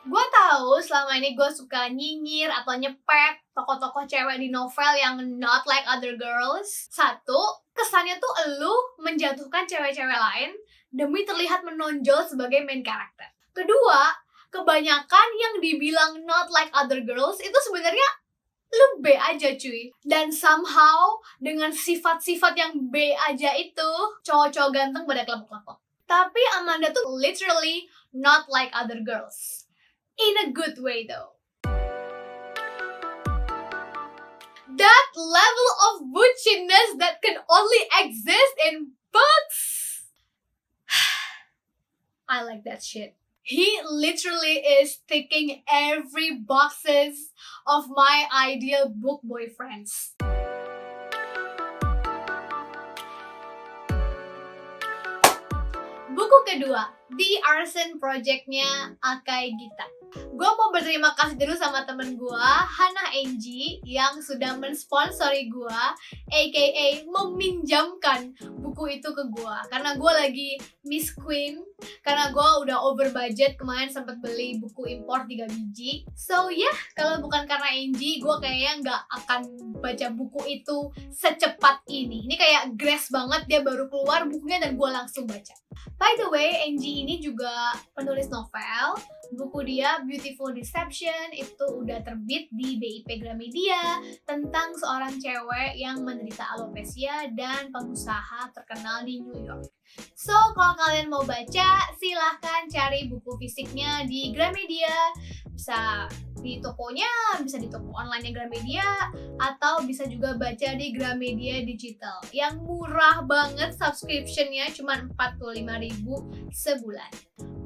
Gue tahu selama ini gue suka nyinyir atau nyepet tokoh-tokoh cewek di novel yang not like other girls. Satu, kesannya tuh elu menjatuhkan cewek-cewek lain demi terlihat menonjol sebagai main character. Kedua, kebanyakan yang dibilang not like other girls itu sebenarnya lu B aja cuy. Dan somehow dengan sifat-sifat yang B aja itu cowok-cowok ganteng pada kelepok-kelepok. Tapi Amanda tuh literally not like other girls. In a good way though. That level of bucinness that can only exist in books. I like that shit. He literally is ticking every boxes of my ideal book boyfriends. Buku kedua, The Arson Project-nya Akai Gita. Gue mau berterima kasih dulu sama temen gue, Hannah Angie, yang sudah mensponsori gue, aka meminjamkan buku itu ke gue. Karena gue lagi Miss Queen, karena gue udah over budget, kemarin sempat beli buku impor 3 biji. So yeah, kalau bukan karena Angie, gue kayaknya nggak akan baca buku itu secepat ini. Ini kayak grace banget, dia baru keluar bukunya dan gue langsung baca. By the way, Angie ini juga penulis novel. Buku dia Beautiful Deception itu udah terbit di BIP Gramedia tentang seorang cewek yang menderita alopecia dan pengusaha terkenal di New York. So, kalau kalian mau baca, silahkan cari buku fisiknya di Gramedia. Bisa di tokonya, bisa di toko online-nya Gramedia, atau bisa juga baca di Gramedia Digital yang murah banget subscription-nya, cuma 45.000 sebulan.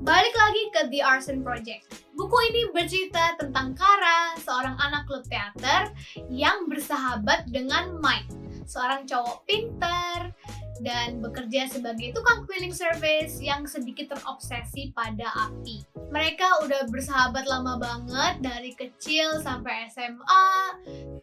Balik lagi ke The Arson Project. Buku ini bercerita tentang Kara, seorang anak klub teater yang bersahabat dengan Mike, seorang cowok pintar dan bekerja sebagai tukang cleaning service yang sedikit terobsesi pada api. Mereka udah bersahabat lama banget dari kecil sampai SMA.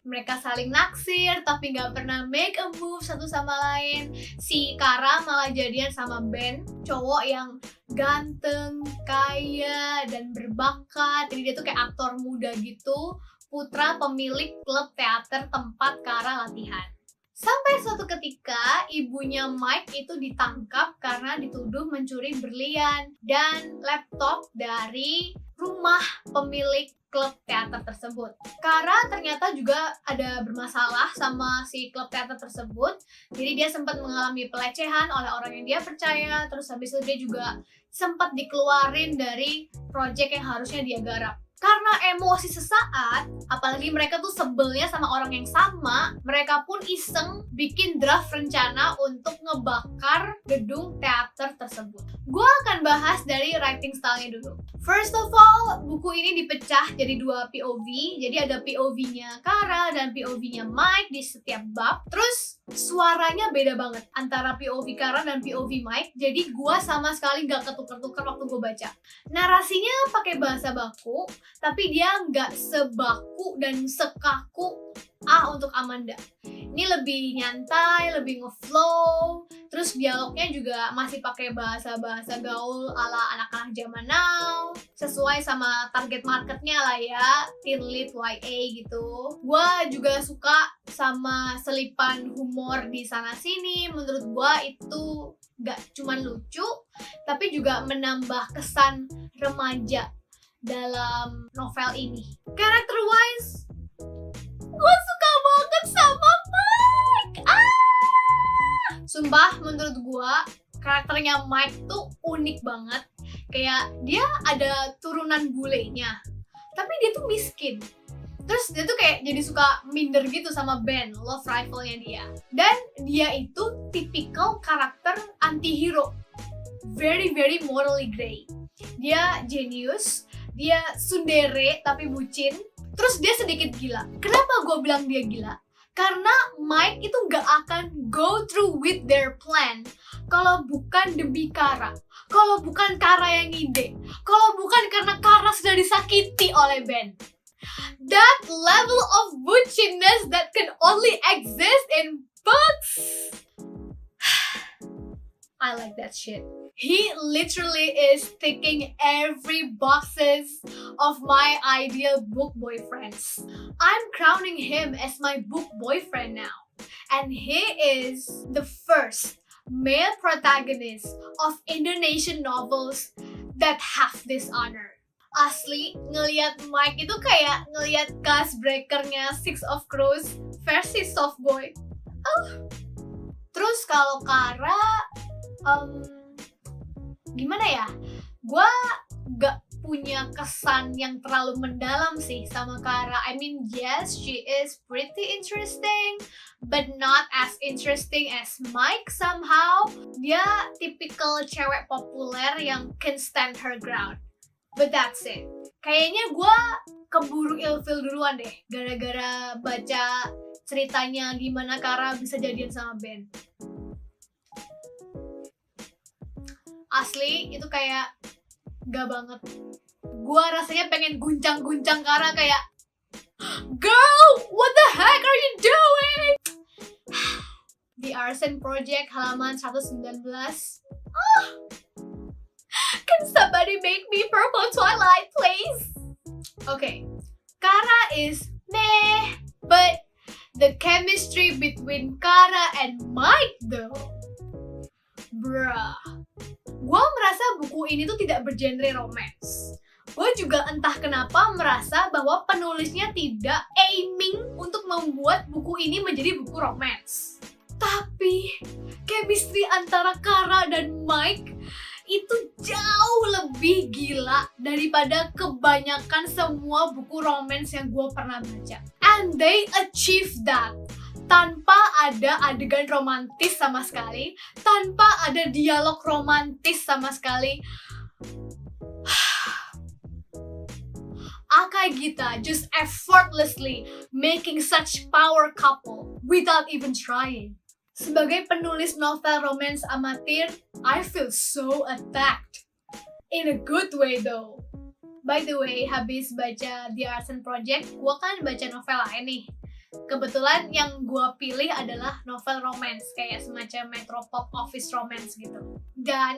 Mereka saling naksir tapi gak pernah make a move satu sama lain. Si Kara malah jadian sama Ben, cowok yang ganteng, kaya, dan berbakat. Jadi dia tuh kayak aktor muda gitu, putra pemilik klub teater tempat Kara latihan. Sampai suatu ketika ibunya Mike itu ditangkap karena dituduh mencuri berlian dan laptop dari rumah pemilik klub teater tersebut. Kara ternyata juga ada bermasalah sama si klub teater tersebut. Jadi dia sempat mengalami pelecehan oleh orang yang dia percaya. Terus habis itu dia juga sempat dikeluarin dari proyek yang harusnya dia garap. Karena emosi sesaat, apalagi mereka tuh sebelnya sama orang yang sama, mereka pun iseng bikin draft rencana untuk ngebakar gedung teater tersebut. Gue akan bahas dari writing style-nya dulu. First of all, buku ini dipecah jadi 2 POV. Jadi ada POV-nya Kara dan POV-nya Mike di setiap bab. Terus suaranya beda banget antara POV Kara dan POV Mike. Jadi gue sama sekali gak ketuker-tuker waktu gue baca. Narasinya pakai bahasa baku, tapi dia nggak sebaku dan sekaku untuk Amanda. Ini lebih nyantai, lebih ngeflow. Terus dialognya juga masih pakai bahasa-bahasa gaul ala anak-anak zaman now. Sesuai sama target marketnya lah ya, teen lit YA gitu. Gua juga suka sama selipan humor di sana-sini. Menurut gua itu nggak cuma lucu, tapi juga menambah kesan remaja dalam novel ini. Character wise, gue suka banget sama Mike. Sumpah, menurut gue karakternya Mike tuh unik banget. Kayak dia ada turunan bulenya, tapi dia tuh miskin. Terus dia tuh kayak jadi suka minder gitu sama Ben, love rival-nya dia. Dan dia itu tipikal karakter anti-hero, very morally grey. Dia genius, dia tsundere tapi bucin, terus dia sedikit gila. Kenapa gue bilang dia gila? Karena Mike itu gak akan go through with their plan kalau bukan demi Kara, kalau bukan Kara yang ide, kalau bukan karena Kara sudah disakiti oleh Ben. That level of bucinness that can only exist in books. I like that shit. He literally is ticking every boxes of my ideal book boyfriends. I'm crowning him as my book boyfriend now. And he is the first male protagonist of Indonesian novels that have this honor. Asli, ngelihat Mike itu kayak ngelihat cast breakernya Six of Crows versi soft boy. Terus kalau Kara, gimana ya? Gua gak punya kesan yang terlalu mendalam sih sama Kara. I mean, yes, she is pretty interesting, but not as interesting as Mike somehow. Dia tipikal cewek populer yang can stand her ground. But that's it. Kayaknya gue keburu ilfil duluan deh, gara-gara baca ceritanya gimana Kara bisa jadian sama Ben. Asli, itu kayak gak banget. Gue rasanya pengen guncang-guncang Kara kayak, girl, what the heck are you doing? The Arson Project halaman 119. Can somebody make me purple Twilight, please? Okay, Kara is meh, but the chemistry between Kara and Mike though, bruh. Gue merasa buku ini tuh tidak bergenre romance. Gue juga entah kenapa merasa bahwa penulisnya tidak aiming untuk membuat buku ini menjadi buku romance. Tapi chemistry antara Kara dan Mike itu jauh lebih gila daripada kebanyakan semua buku romance yang gue pernah baca. And they achieve that tanpa ada adegan romantis sama sekali, tanpa ada dialog romantis sama sekali. Akagita just effortlessly making such power couple without even trying. Sebagai penulis novel romance amatir, I feel so attacked. In a good way though. By the way, habis baca The Arson Project, gue kan baca novel lain nih. Kebetulan yang gue pilih adalah novel romance, kayak semacam metropop office romance gitu. Dan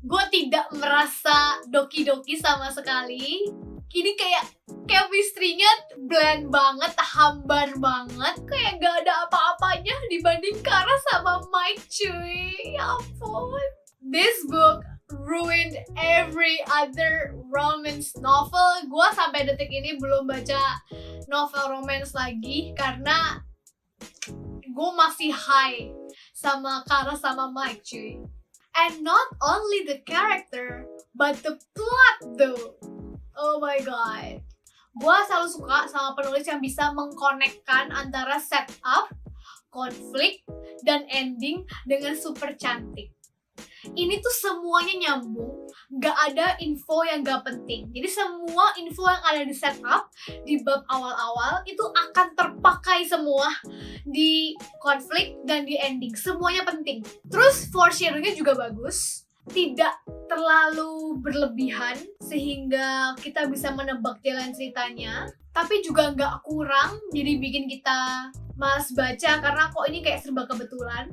gue tidak merasa doki-doki sama sekali. Ini kayak chemistry-nya blend banget, hambar banget. Kayak gak ada apa-apanya dibanding Kara sama Mike, cuy. Ya ampun. This book ruined every other romance novel. Gue sampai detik ini belum baca novel romance lagi karena gue masih high sama Kara sama Mike, cuy. And not only the character, but the plot though. Oh my god. Gue selalu suka sama penulis yang bisa mengkonekkan antara setup, konflik, dan ending dengan super cantik. Ini tuh semuanya nyambung, gak ada info yang gak penting. Jadi semua info yang ada di setup, di bab awal-awal, itu akan terpakai semua di konflik dan di ending. Semuanya penting. Terus foreshadowing-nya juga bagus, tidak terlalu berlebihan sehingga kita bisa menebak jalan ceritanya, tapi juga nggak kurang jadi bikin kita malas baca karena kok ini kayak serba kebetulan.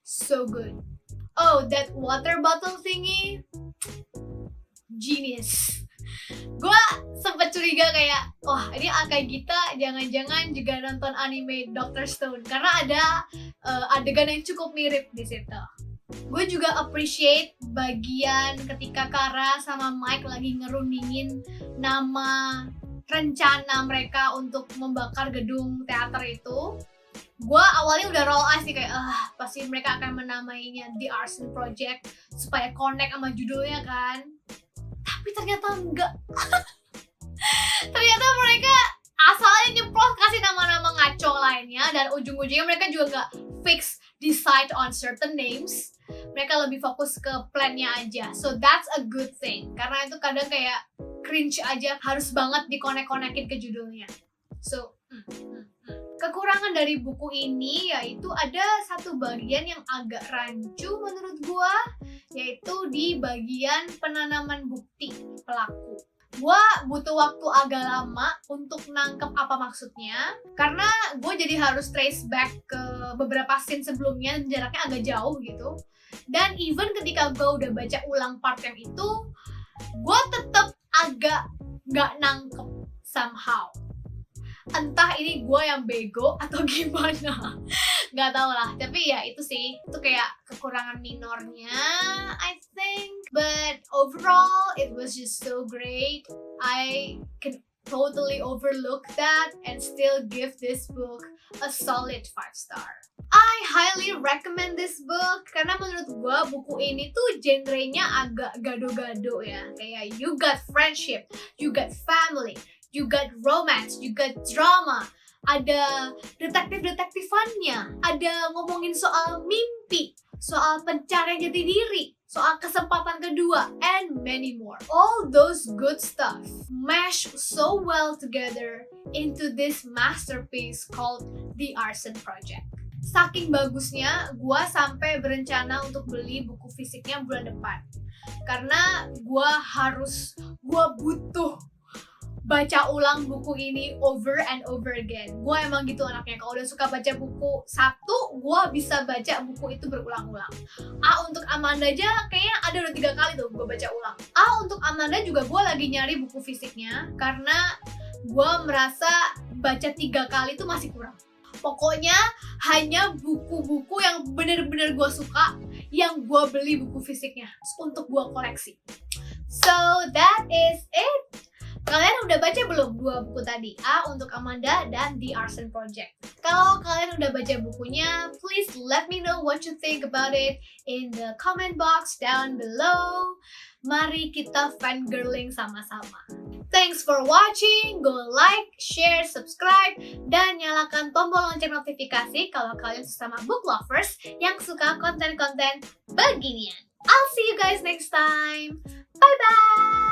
So good. Oh, that water bottle thingy, genius. Gue sempet curiga kayak, wah ini Akagita jangan-jangan juga nonton anime Dr. Stone karena ada adegan yang cukup mirip di situ. Gue juga appreciate bagian ketika Kara sama Mike lagi ngerundingin nama rencana mereka untuk membakar gedung teater itu. Gue awalnya udah roll eyes sih kayak, pasti mereka akan menamainya The Arson Project supaya connect sama judulnya kan. Tapi ternyata enggak. Ternyata mereka asalnya nyemplung kasih nama-nama ngaco lainnya dan ujung-ujungnya mereka juga nggak fix decide on certain names. Mereka lebih fokus ke plannya aja. So that's a good thing. Karena itu kadang kayak cringe aja, harus banget dikonek-konekin ke judulnya. So, kekurangan dari buku ini yaitu ada satu bagian yang agak rancu menurut gua, yaitu di bagian penanaman bukti pelaku. Gue butuh waktu agak lama untuk nangkep apa maksudnya, karena gue jadi harus trace back ke beberapa scene sebelumnya dan jaraknya agak jauh gitu. Dan even ketika gue udah baca ulang part yang itu, gue tetap agak nggak nangkep somehow. Entah ini gue yang bego atau gimana, nggak tahu lah. Tapi ya itu sih, itu kayak kekurangan minornya, I think. But overall, it was just so great. I can totally overlook that and still give this book a solid 5 star. I highly recommend this book karena menurut gue buku ini tuh genrenya agak gado-gado ya. Kayak you got friendship, you got family, you got romance, you got drama, ada detektif-detektifannya, ada ngomongin soal mimpi, soal pencarian jati diri, soal kesempatan kedua, and many more. All those good stuff mesh so well together into this masterpiece called The Arson Project. Saking bagusnya, gue sampai berencana untuk beli buku fisiknya bulan depan. Karena gue butuh baca ulang buku ini over and over again. Gue emang gitu anaknya, kalau udah suka baca buku satu, gue bisa baca buku itu berulang-ulang. Untuk Amanda aja kayaknya ada udah 3 kali tuh gue baca ulang. Untuk Amanda juga gue lagi nyari buku fisiknya, karena gue merasa baca 3 kali itu masih kurang. Pokoknya hanya buku-buku yang bener-bener gue suka, yang gue beli buku fisiknya untuk gue koleksi. So that is it. Kalian udah baca belum 2 buku tadi? Untuk Amanda dan The Arson Project. Kalau kalian udah baca bukunya, please let me know what you think about it in the comment box down below. Mari kita fangirling sama-sama. Thanks for watching. Go like, share, subscribe, dan nyalakan tombol lonceng notifikasi kalau kalian sesama book lovers yang suka konten-konten beginian. I'll see you guys next time. Bye-bye!